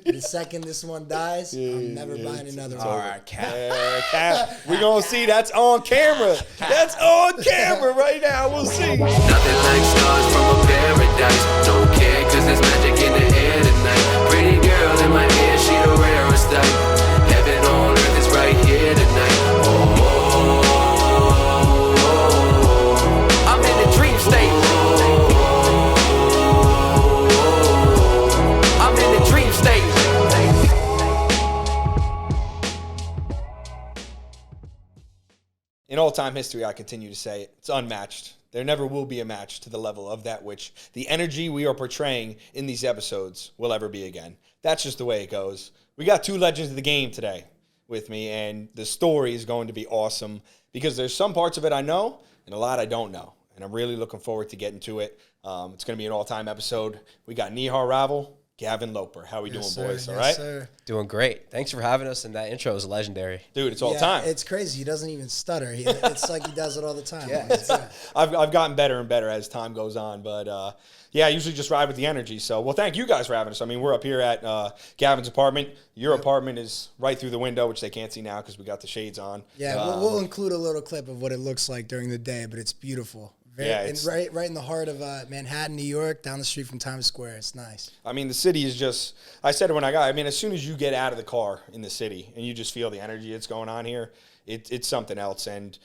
The second this one dies, I'm never buying another one. All right, Cap. We're going to see. That's on camera. That's on camera right now. We'll see. Nothing like stars from a paradise. Don't care, cause there's magic in the air tonight. Pretty girl in my ear, she the rarest type. Heaven on earth is right here tonight. I'm in the dream state. I'm in the dream state. In all-time history, I continue to say it. It's unmatched. There never will be a match to the level of that which the energy we are portraying in these episodes will ever be again. That's just the way it goes. We got two legends of the game today with me, and the story is going to be awesome because there's some parts of it I know and a lot I don't know, and I'm really looking forward to getting to it. It's going to be an all-time episode. We got Nihar Raval, Gavin Loper. How we doing, boys? Sir. All right? Sir. Doing great. Thanks for having us, and that intro is legendary. Dude, it's all time. It's crazy. He doesn't even stutter. It's like he does it all the time. Yeah. I've gotten better and better as time goes on, but I usually just ride with the energy. So, well, thank you guys for having us. I mean, we're up here at Gavin's apartment. Your apartment is right through the window, which they can't see now because we got the shades on. Yeah, we'll include a little clip of what it looks like during the day, but it's beautiful. It's right in the heart of Manhattan, New York, down the street from Times Square. It's nice. I mean, the city is just, I said it when I got, I mean, as soon as you get out of the car in the city and you just feel the energy that's going on here, it's something else. And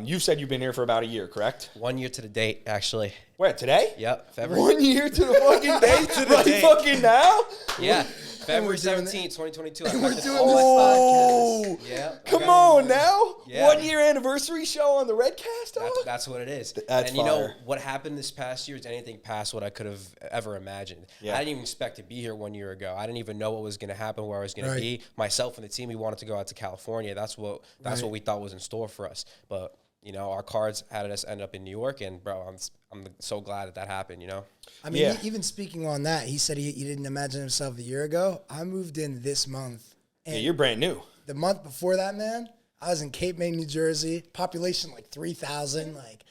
you said you've been here for about a year, correct? 1 year to the date, actually. Where, today? Yep, February. 1 year to the fucking day? Right fucking now? Yeah, February 17th, 2022. We're doing Oh, Yeah. come on now. Yeah. 1 year anniversary show on the Reddcast, dog? That's what it is. That's and you know, fire. what happened this past year is anything past what I could have ever imagined. Yeah. I didn't even expect to be here 1 year ago. I didn't even know what was going to happen, where I was going to be. Myself and the team, we wanted to go out to California. That's what we thought was in store for us. But, you know, our cards had us end up in New York, and, bro, I'm so glad that happened, you know? I mean, even speaking on that, he said he didn't imagine himself a year ago. I moved in this month. Yeah, you're brand new. The month before that, man, I was in Cape May, New Jersey. Population like 3,000. Like,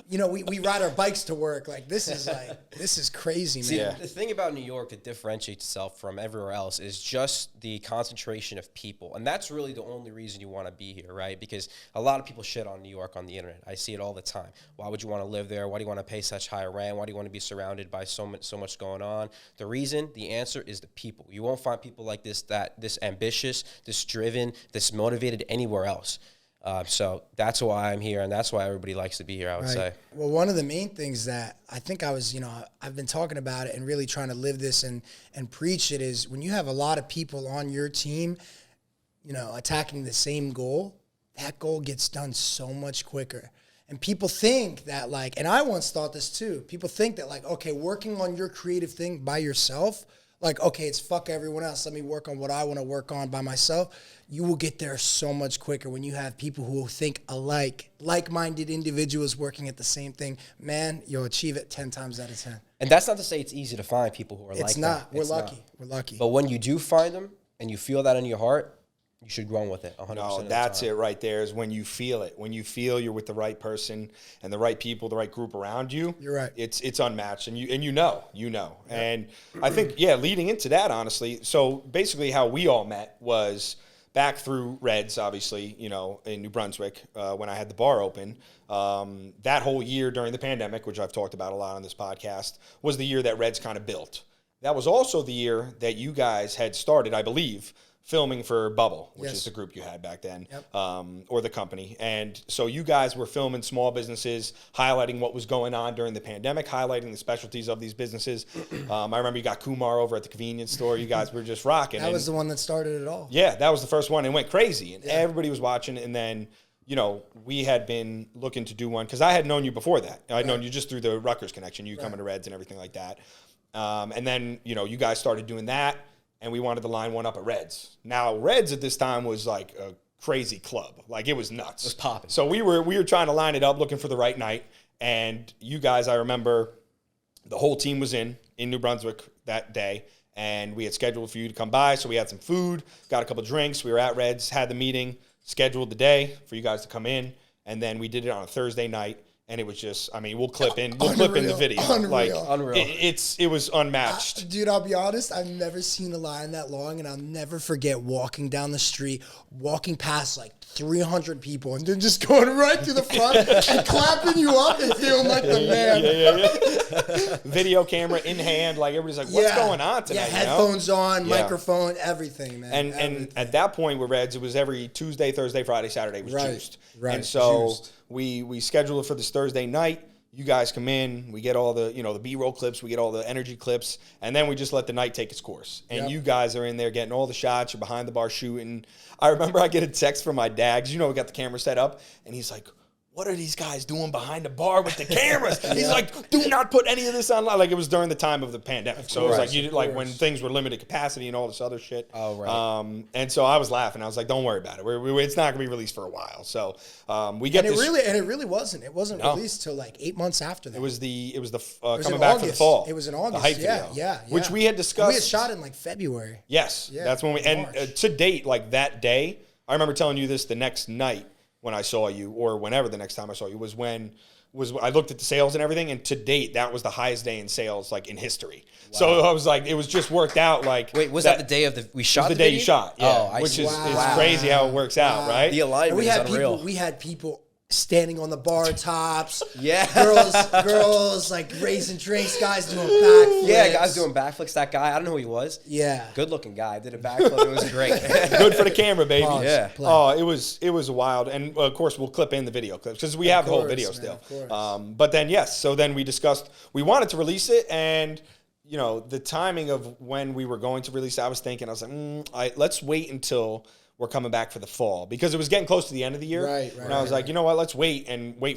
you know, we ride our bikes to work. Like, this is crazy, man. See, the thing about New York that differentiates itself from everywhere else is just the concentration of people. And that's really the only reason you want to be here, right? Because a lot of people shit on New York on the internet. I see it all the time. Why would you want to live there? Why do you want to pay such high rent? Why do you want to be surrounded by so much going on? The answer is the people. You won't find people like this ambitious, this driven, this motivated anywhere else. So that's why I'm here, and that's why everybody likes to be here, I would say. Well, one of the main things that I think I've been talking about it and really trying to live this and preach it is when you have a lot of people on your team, you know, attacking the same goal, that goal gets done so much quicker. And people think that, like, and I once thought this too, people think that, like, okay, working on your creative thing by yourself, like, okay, it's fuck everyone else. Let me work on what I want to work on by myself. You will get there so much quicker when you have people who think alike, like-minded individuals working at the same thing. Man, you'll achieve it 10 times out of 10. And that's not to say it's easy to find people who are like that. It's not. We're lucky. We're lucky. But when you do find them and you feel that in your heart, you should run with it 100% No, of the that's time. it right there is when you feel it. When you feel you're with the right person and the right people, the right group around you. You're right. It's unmatched, and you know. Yep. And I think, leading into that, honestly, so basically how we all met was back through Reds, obviously, you know, in New Brunswick when I had the bar open. That whole year during the pandemic, which I've talked about a lot on this podcast, was the year that Reds kind of built. That was also the year that you guys had started, I believe, filming for Bubbl, which is the group you had back then, or the company. And so you guys were filming small businesses, highlighting what was going on during the pandemic, highlighting the specialties of these businesses. I remember you got Kumar over at the convenience store. You guys were just rocking. That was the one that started it all. Yeah, that was the first one. It went crazy, and everybody was watching. And then, you know, we had been looking to do one, because I had known you before that. I'd known you just through the Rutgers connection, you coming to Reds and everything like that. And then, you know, you guys started doing that, and we wanted to line one up at Reds. Now, Reds at this time was like a crazy club. Like, it was nuts. It was popping. So we were trying to line it up, looking for the right night. And you guys, I remember the whole team was in New Brunswick that day, and we had scheduled for you to come by. So we had some food, got a couple drinks. We were at Reds, had the meeting, scheduled the day for you guys to come in. And then we did it on a Thursday night. and it was just, I mean, we'll clip in the video. Like, it was unmatched. Dude, I'll be honest, I've never seen a line that long, and I'll never forget walking down the street, walking past like 300 people, and then just going right to the front and clapping you up and feeling like the man. Video camera in hand, like everybody's like, what's going on tonight? Yeah, headphones on, microphone, everything, man. And at that point with Reds, it was every Tuesday, Thursday, Friday, Saturday was juiced. Right. And so we scheduled it for this Thursday night. You guys come in, we get all the, the B-roll clips, we get all the energy clips, and then we just let the night take its course. And you guys are in there getting all the shots, you're behind the bar shooting. I remember I get a text from my dad, 'cause we got the camera set up, and he's like, what are these guys doing behind the bar with the cameras? He's like, do not put any of this online. Like, it was during the time of the pandemic. So it was like, when things were limited capacity and all this other shit. Oh, right. And so I was laughing. I was like, don't worry about it. It's not going to be released for a while. So we get and this. It really wasn't. It wasn't released till like 8 months after that. It was coming back for the fall. It was in August. The hype video. Yeah. Which we had discussed. We had shot in like February. Yes. Yeah, that's when and to date, like that day, I remember telling you this the next night when I saw you, or whenever the next time I saw you, was I looked at the sales and everything, and to date, that was the highest day in sales, like, in history. Wow. So I was like, it was just worked out, like... Wait, was that the day of we shot the day video? you shot, yeah. Oh, which is crazy how it works out, right? The alignment is unreal. We had people standing on the bar tops. Yeah. Girls like raising drinks, guys doing backflips. Yeah, guys doing backflips. That guy, I don't know who he was. Yeah. Good looking guy. Did a backflip. It was great. Good for the camera, baby. Pause. Yeah. Play. Oh, it was wild. And of course, we'll clip in the video clips because we have the whole video still. But then, so then we discussed, we wanted to release it, and the timing of when we were going to release it, I was like, let's wait until we're coming back for the fall, because it was getting close to the end of the year. Right. And I was like, you know what, let's wait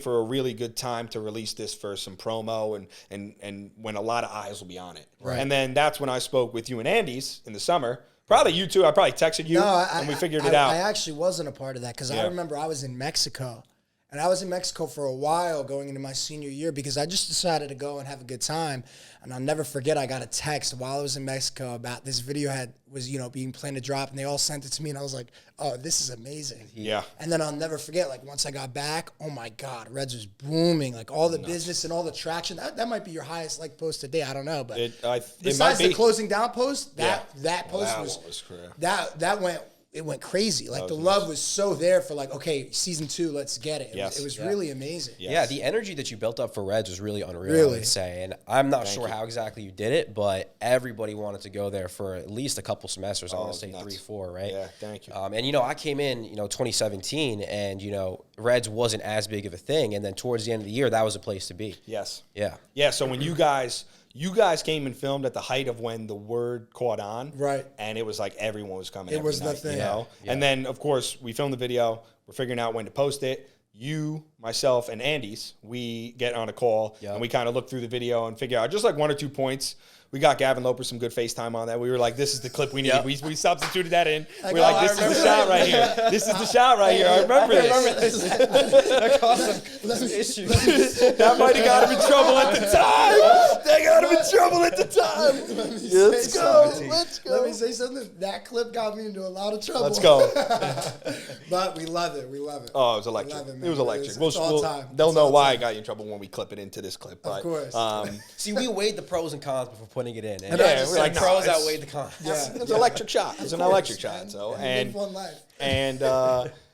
for a really good time to release this for some promo and when a lot of eyes will be on it. Right. And then that's when I spoke with you and Andy's in the summer. Probably you too. I probably texted you and we figured it out. I actually wasn't a part of that because I remember I was in Mexico. And I was in Mexico for a while going into my senior year because I just decided to go and have a good time. And I'll never forget, I got a text while I was in Mexico about this video was being planned to drop, and they all sent it to me, and I was like, oh, this is amazing. Yeah. And then I'll never forget, like, once I got back, oh my God, Reds was booming. Like, all the business and all the traction. That might be your highest like post today. I don't know. But besides the closing down post, that post was it went crazy. Like, the love was so there for, like, okay, season 2, let's get it. It was really amazing. Yes. Yeah, the energy that you built up for Reds was really unreal, I would say. And I'm not sure how exactly you did it, but everybody wanted to go there for at least a couple semesters. I want to say nuts. 3, 4, right? Yeah, thank you. And, I came in, 2017, and, Reds wasn't as big of a thing. And then towards the end of the year, that was a place to be. Yes. Yeah. Yeah, so when you guys came and filmed at the height of when the word caught on. Right. And it was like everyone was coming. It every was the night, thing. Yeah. And then, of course, we filmed the video. We're figuring out when to post it. You, myself, and Andy's, we get on a call and we kind of look through the video and figure out just like 1 or 2 points. We got Gavin Loper some good FaceTime on that. We were like, this is the clip we need. We substituted that in. We were like, this is the shot right here. This is the shot right here. I remember this. That caused some issues. That might have got him in trouble at the time. They got him in trouble at the time. Let's go. Let me say something. That clip got me into a lot of trouble. Let's go. But we love it. We love it. Oh, it was electric. It was electric. It's all time. They'll know why I got you in trouble when we clip it into this clip. But, of course. See, we weighed the pros and cons before putting it in. And we're like, the pros outweighed the cons. Yeah. It's an electric shot. It's an electric shot. So live one life. And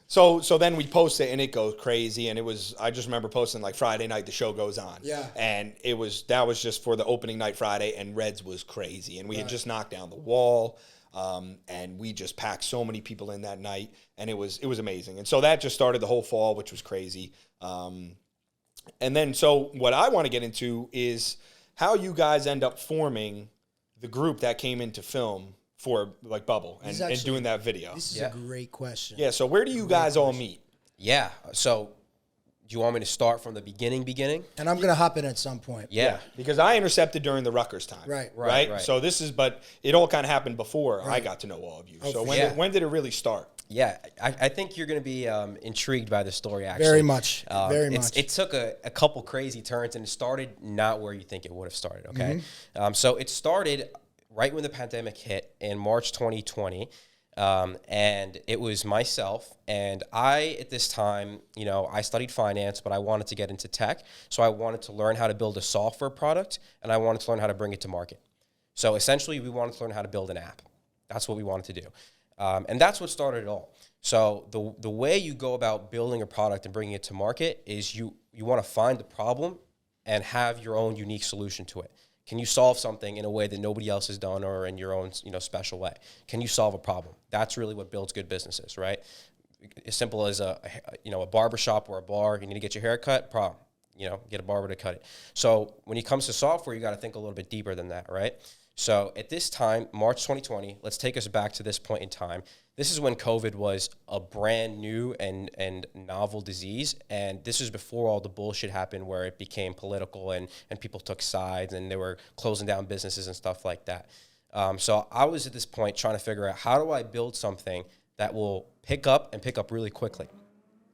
so then we post it and it goes crazy. And I just remember posting like Friday night, the show goes on. Yeah. And that was just for the opening night Friday, and Reds was crazy. And we had just knocked down the wall. And we just packed so many people in that night, and it was amazing. And so that just started the whole fall, which was crazy. And then, so what I want to get into is how you guys end up forming the group that came into film for like Bubbl and doing that video. This is a great question. Yeah. So where do you guys all meet? Yeah. So do you want me to start from the beginning? And I'm going to hop in at some point. Yeah. Because I intercepted during the Rutgers time. Right. So but it all kind of happened before I got to know all of you. So when did it really start? Yeah, I think you're going to be intrigued by the story, actually. Very much. Very much. It took a couple crazy turns, and it started not where you think it would have started, okay? So it started right when the pandemic hit in March 2020. And it was myself. And I, at this time, you know, I studied finance, but I wanted to get into tech. So I wanted to learn how to build a software product, and I wanted to learn how to bring it to market. So essentially, we wanted to learn how to build an app. That's what we wanted to do. And that's what started it all. So the way you go about building a product and bringing it to market is you want to find the problem and have your own unique solution to it. Can you solve something in a way that nobody else has done or in your own, you know, special way? Can you solve a problem? That's really what builds good businesses, right? As simple as a barbershop or a bar. You need to get your hair cut, problem. You know, get a barber to cut it. So when it comes to software, you got to think a little bit deeper than that, right? So at this time, March 2020, let's take us back to this point in time. This is when COVID was a brand new and novel disease. And this is before all the bullshit happened where it became political and people took sides and they were closing down businesses and stuff like that. So I was at this point trying to figure out, how do I build something that will pick up really quickly?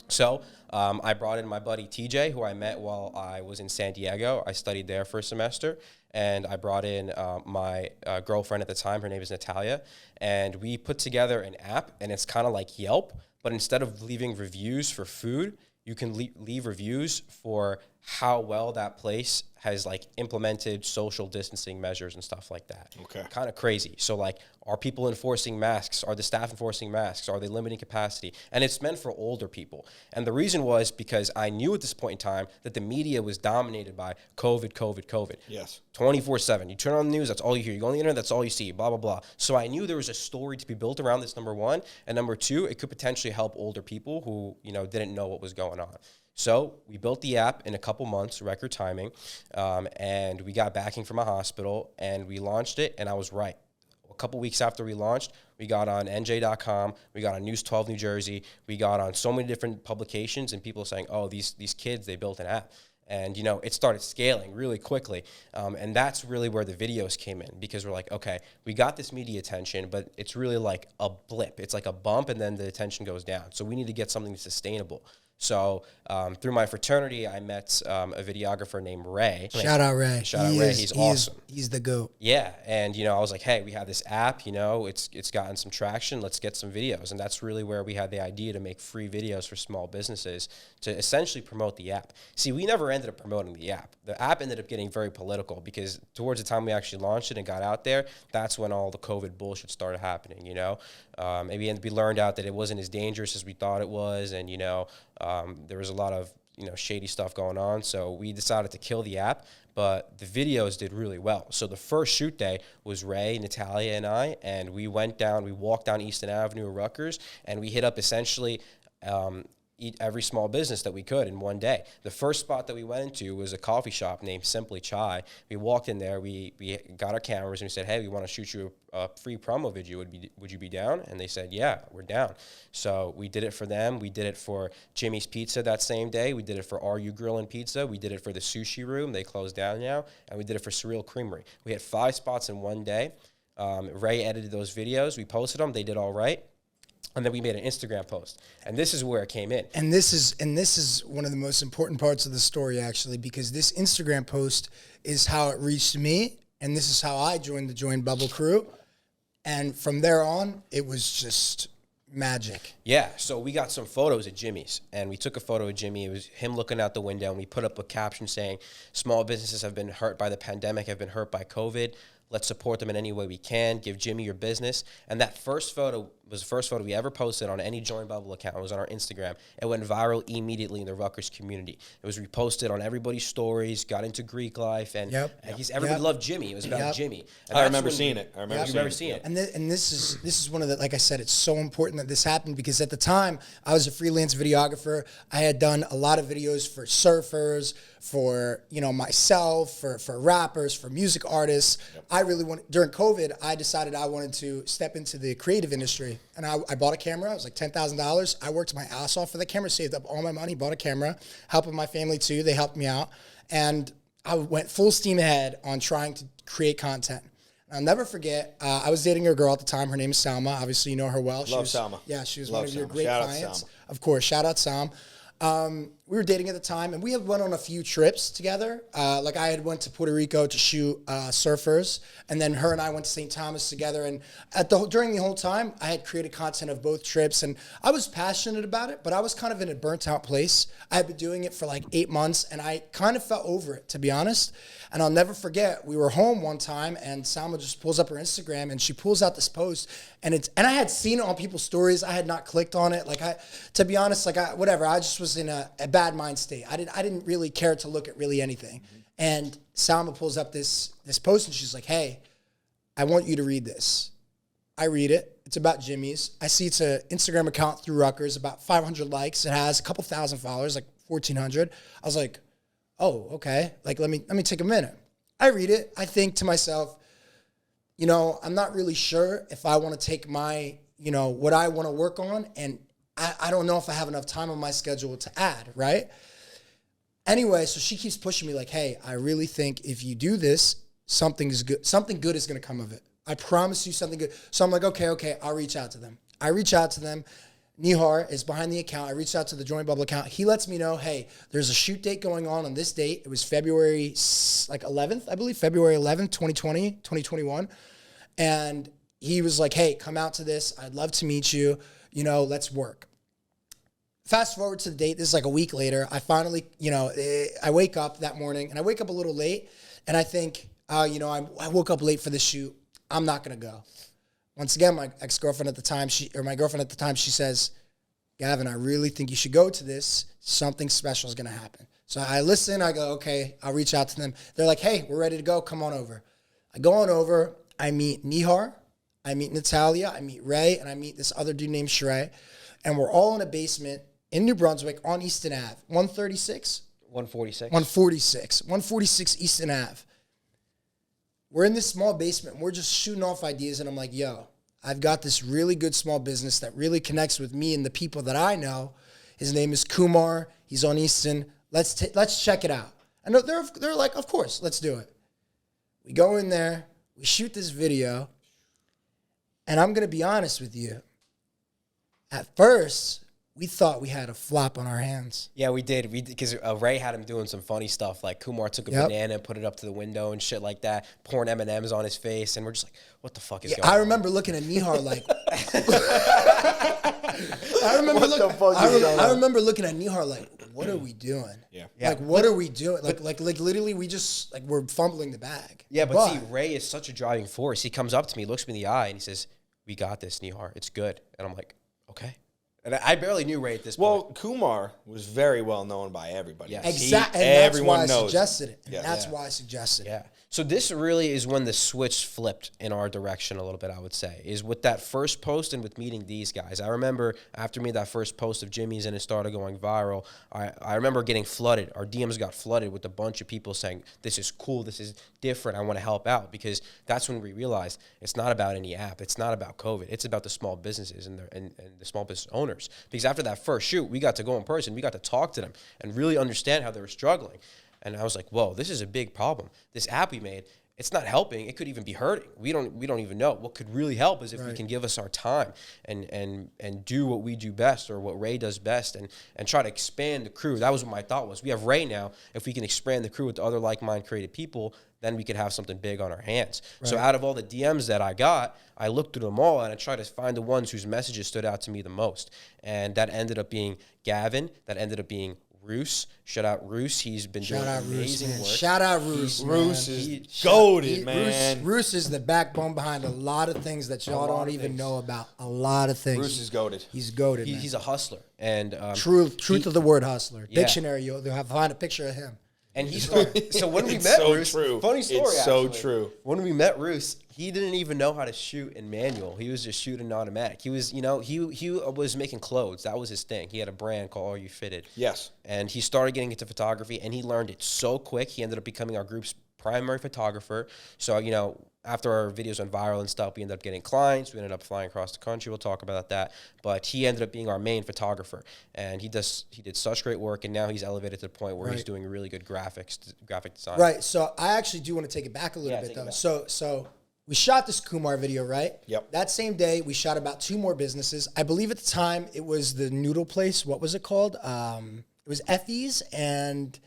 So I brought in my buddy TJ, who I met while I was in San Diego. I studied there for a semester. And I brought in my girlfriend at the time. Her name is Natalia. And we put together an app, and it's kind of like Yelp. But instead of leaving reviews for food, you can leave reviews for how well that place has like implemented social distancing measures and stuff like that. Okay. Kind of crazy. So like, are people enforcing masks? Are the staff enforcing masks? Are they limiting capacity? And it's meant for older people. And the reason was because I knew at this point in time that the media was dominated by COVID. Yes. 24/7. You turn on the news, that's all you hear. You go on the internet, that's all you see, blah, blah, blah. So I knew there was a story to be built around this, number one. And number two, it could potentially help older people who, you know, didn't know what was going on. So we built the app in a couple months, record timing, and we got backing from a hospital, and we launched it, and I was right. A couple weeks after we launched, we got on NJ.com, we got on News 12 New Jersey, we got on so many different publications, and people saying, oh, these kids, they built an app. And, you know, it started scaling really quickly. And that's really where the videos came in, because we're like, okay, we got this media attention, but it's really like a blip. It's like a bump, and then the attention goes down. So we need to get something sustainable. So through my fraternity, I met a videographer named Ray. Shout out Ray. He's awesome. He's the GOAT. Yeah, and you know, I was like, hey, we have this app. You know, it's gotten some traction. Let's get some videos, and that's really where we had the idea to make free videos for small businesses to essentially promote the app. See, we never ended up promoting the app. The app ended up getting very political because towards the time we actually launched it and got out there, that's when all the COVID bullshit started happening. You know, maybe we learned out that it wasn't as dangerous as we thought it was, and you know. There was a lot of, you know, shady stuff going on, so we decided to kill the app, but the videos did really well. So the first shoot day was Ray, Natalia, and I, and we walked down Easton Avenue of Rutgers, and we hit up essentially every small business that we could in one day. The first spot that we went into was a coffee shop named Simply Chai. We walked in there, we got our cameras, and we said, hey, we want to shoot you a free promo video. Would you be down? And they said, yeah, we're down. So we did it for them. We did it for Jimmy's Pizza that same day. We did it for Are You Grillin' Pizza. We did it for the Sushi Room. They closed down now. And we did it for Surreal Creamery. We had 5 spots in one day. Ray edited those videos. We posted them. They did all right. And then we made an Instagram post, and this is where it came in. And this is one of the most important parts of the story, actually, because this Instagram post is how it reached me, and this is how I joined the Join Bubble crew. And from there on, it was just magic. Yeah, so we got some photos at Jimmy's, and we took a photo of Jimmy. It was him looking out the window, and we put up a caption saying, small businesses have been hurt by the pandemic, have been hurt by COVID. Let's support them in any way we can. Give Jimmy your business. And that first photo was the first photo we ever posted on any Join Bubble account. It was on our Instagram. It went viral immediately in the Rutgers community. It was reposted on everybody's stories, got into Greek life, and everybody loved Jimmy. It was about Jimmy. And I remember seeing it. I remember seeing it. And this is one of the, like I said, it's so important that this happened, because at the time I was a freelance videographer. I had done a lot of videos for surfers, for, you know, myself, for rappers, for music artists. I really during COVID, I decided I wanted to step into the creative industry. And I bought a camera. It was like $10,000. I worked my ass off for the camera, saved up all my money, bought a camera, helping my family too. They helped me out. And I went full steam ahead on trying to create content. I'll never forget, I was dating a girl at the time. Her name is Salma. Obviously, you know her well. Love Salma. Yeah, she was Love one of your Salma. great Shout out clients. Salma. Of course, shout out Sam. we were dating at the time, and we had went on a few trips together. Like I had went to Puerto Rico to shoot surfers, and then her and I went to St. Thomas together. And during the whole time, I had created content of both trips, and I was passionate about it, but I was kind of in a burnt out place. I had been doing it for like 8 months, and I kind of felt over it, to be honest. And I'll never forget, we were home one time, and Salma just pulls up her Instagram, and she pulls out this post, and I had seen it on people's stories. I had not clicked on it. Like to be honest, whatever. I just was in a bad mind state. I didn't really care to look at really anything. Mm-hmm. And Salma pulls up this post, and she's like, "Hey, I want you to read this." I read it. It's about Jimmy's. I see it's an Instagram account through Rutgers, about 500 likes. It has a couple thousand followers, like 1,400. I was like, oh, okay. Like, let me take a minute. I read it. I think to myself, I'm not really sure if I want to take my, what I want to work on, and I don't know if I have enough time on my schedule to add, right? Anyway, so she keeps pushing me like, hey, I really think if you do this, something good is going to come of it. I promise you something good. So I'm like, okay, I'll reach out to them. I reach out to them. Nihar is behind the account. I reached out to the Joint Bubble account. He lets me know, hey, there's a shoot date going on this date. It was February 11th, I believe, February 11th, 2021. And he was like, hey, come out to this. I'd love to meet you. Let's work. Fast forward to the date. This is like a week later. I finally, I wake up that morning, and I wake up a little late, and I think, I woke up late for the shoot. I'm not going to go. Once again, my ex-girlfriend at the time, my girlfriend at the time, she says, Gavin, I really think you should go to this. Something special is going to happen. So I listen. I go, okay, I'll reach out to them. They're like, hey, we're ready to go. Come on over. I go on over. I meet Nihar. I meet Natalia. I meet Ray. And I meet this other dude named Shrey. And we're all in a basement in New Brunswick on Easton Ave. 136? 146. 146. 146 Easton Ave. We're in this small basement. We're just shooting off ideas. And I'm like, yo, I've got this really good small business that really connects with me and the people that I know. His name is Kumar. He's on Easton. Let's check it out. And they're like, of course, let's do it. We go in there. We shoot this video. And I'm going to be honest with you. At first, we thought we had a flop on our hands. Yeah, we did. Because Ray had him doing some funny stuff. Like Kumar took a banana and put it up to the window and shit like that, pouring M&Ms on his face. And we're just like, what the fuck is going on? I remember looking at Nihar like... I remember looking at Nihar like, what are we doing? Yeah. Like, what are we doing? Like literally, we just, we're fumbling the bag. Yeah, but see, Ray is such a driving force. He comes up to me, looks me in the eye, and he says, we got this, Nihar. It's good. And I'm like, okay. And I barely knew Ray at this point. Well, Kumar was very well known by everybody. Yes. Exactly. And everyone that's why knows. I suggested it. And Yeah. that's why I suggested it. Yeah. So this really is when the switch flipped in our direction a little bit, I would say, is with that first post and with meeting these guys. I remember after me that first post of Jimmy's and it started going viral, I remember getting flooded. Our DMs got flooded with a bunch of people saying, this is cool, this is different, I want to help out, because that's when we realized it's not about any app, it's not about COVID, it's about the small businesses and the small business owners. Because after that first shoot, we got to go in person, we got to talk to them and really understand how they were struggling. And I was like, whoa, this is a big problem. This app we made, it's not helping. It could even be hurting. We don't even know. What could really help is if we can give us our time and do what we do best, or what Ray does best, and try to expand the crew. That was what my thought was. We have Ray now. If we can expand the crew with other like-minded creative people, then we could have something big on our hands. Right. So out of all the DMs that I got, I looked through them all and I tried to find the ones whose messages stood out to me the most. And that ended up being Gavin. That ended up being Roos. Shout out Roos. He's been doing amazing work. Shout out Roos. Roos is goated, man. Roos is the backbone behind a lot of things that y'all don't even know about. A lot of things. Roos is goated. He's goated. He's a hustler. And truth of the word hustler. Yeah. Dictionary, you'll find a picture of him. And he started. So when we met Roos, funny story. It's so true. When we met Roos, he didn't even know how to shoot in manual. He was just shooting automatic. He was, he was making clothes. That was his thing. He had a brand called Are You Fitted? Yes. And he started getting into photography, and he learned it so quick. He ended up becoming our group's primary photographer. So, after our videos went viral and stuff, we ended up getting clients. We ended up flying across the country. We'll talk about that. But he ended up being our main photographer. And he did such great work, and now he's elevated to the point where he's doing really good graphic design. Right. So I actually do want to take it back a little bit, though. So we shot this Kumar video, right? Yep. That same day, we shot about 2 more businesses. I believe at the time it was the noodle place. What was it called? was Effie's and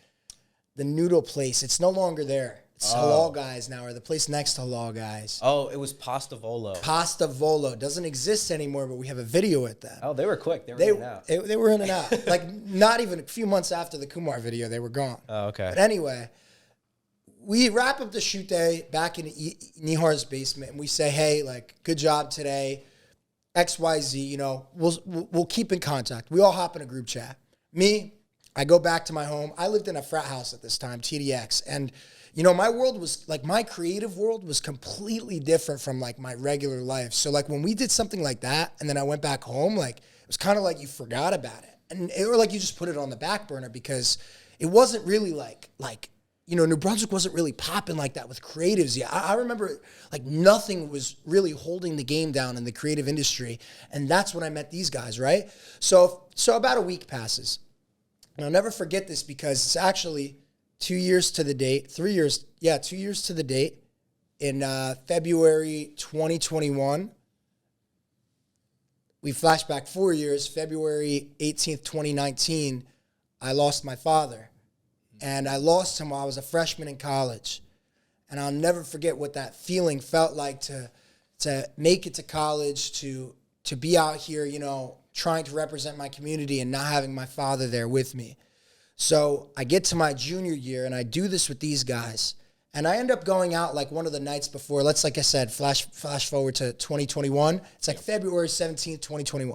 the noodle place. It's no longer there. It's Halal Guys now, or the place next to Halal Guys. Oh, it was Pasta Volo. Pasta Volo doesn't exist anymore, but we have a video with them. Oh, they were quick. They were in and out. They were in and out. Like, not even a few months after the Kumar video, they were gone. Oh, okay. But anyway, we wrap up the shoot day back in Nihar's basement, and we say, hey, like, good job today, XYZ, you know, we'll keep in contact. We all hop in a group chat. Me, I go back to my home. I lived in a frat house at this time, TDX, and you know, my world was like, my creative world was completely different from like my regular life. So like when we did something like that and then I went back home, like it was kind of like you forgot about it. Or like you just put it on the back burner because it wasn't really like, you know, New Brunswick wasn't really popping like that with creatives yet. I remember like nothing was really holding the game down in the creative industry. And that's when I met these guys, right? So about a week passes. And I'll never forget this because it's actually 2 years to the date, 3 years, 2 years to the date. In February 2021, we flash back 4 years, February 18th, 2019, I lost my father. And I lost him while I was a freshman in college. And I'll never forget what that feeling felt like to make it to college, to be out here, you know, trying to represent my community and not having my father there with me. So I get to my junior year and I do this with these guys. And I end up going out like one of the nights before. Let's, like I said, flash forward to 2021. It's like February 17th, 2021.